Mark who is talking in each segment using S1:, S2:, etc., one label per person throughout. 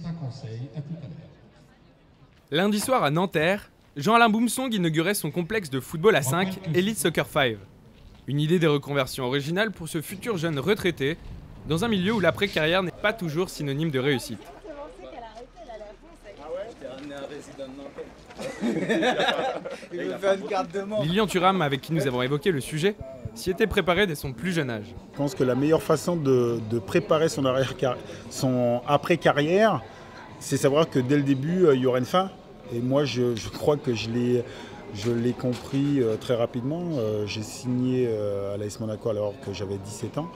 S1: c'est un conseil, à tout à l'heure.
S2: Lundi soir à Nanterre, Jean-Alain Boumsong inaugurait son complexe de football à 5, Elite Soccer 5. Une idée de reconversion originale pour ce futur jeune retraité, dans un milieu où l'après-carrière n'est pas toujours synonyme de réussite. Lilian Thuram, avec qui nous avons évoqué le sujet, s'y était préparé dès son plus jeune âge.
S3: Je pense que la meilleure façon de préparer son après-carrière, c'est savoir que dès le début, il y aura une fin. Et moi, je crois que je l'ai compris très rapidement. J'ai signé à l'AS Monaco alors que j'avais 17 ans.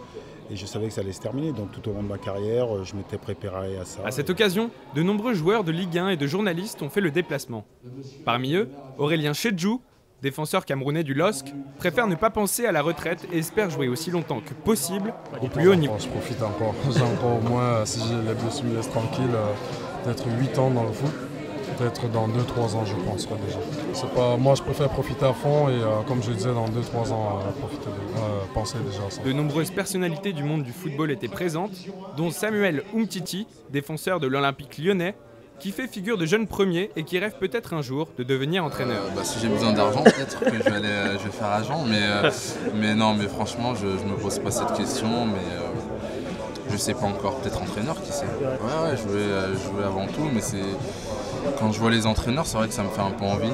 S3: Et je savais que ça allait se terminer, donc tout au long de ma carrière, je m'étais préparé à ça.
S2: À cette occasion, de nombreux joueurs de Ligue 1 et de journalistes ont fait le déplacement. Parmi eux, Aurélien Chedjou, défenseur camerounais du LOSC, préfère ne pas penser à la retraite et espère jouer aussi longtemps que possible au plus haut niveau.
S4: Je profite encore, j'ai encore au moins, si j'ai les blessures me laissent tranquille, d'être 8 ans dans le foot. Peut-être dans 2-3 ans, je pense déjà. Moi, je préfère profiter à fond et comme je le disais, dans 2-3 ans, penser déjà à ça.
S2: De nombreuses personnalités du monde du football étaient présentes, dont Samuel Umtiti, défenseur de l'Olympique lyonnais, qui fait figure de jeune premier et qui rêve peut-être un jour de devenir entraîneur.
S5: Si j'ai besoin d'argent, peut-être que je vais faire agent, mais non, mais franchement, je me pose pas cette question, mais je sais pas encore, peut-être entraîneur, qui sait. Ouais, jouer avant tout, mais quand je vois les entraîneurs, c'est vrai que ça me fait un peu envie.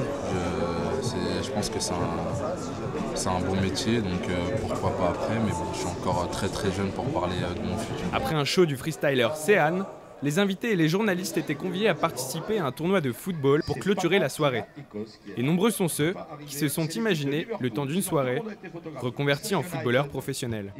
S5: Je pense que c'est un bon métier, donc pourquoi pas après, mais bon, je suis encore très très jeune pour parler de mon futur.
S2: Après un show du freestyler Céane, les invités et les journalistes étaient conviés à participer à un tournoi de football pour clôturer la soirée. Et nombreux sont ceux qui se sont imaginés, le temps d'une soirée, reconvertis en footballeurs professionnels.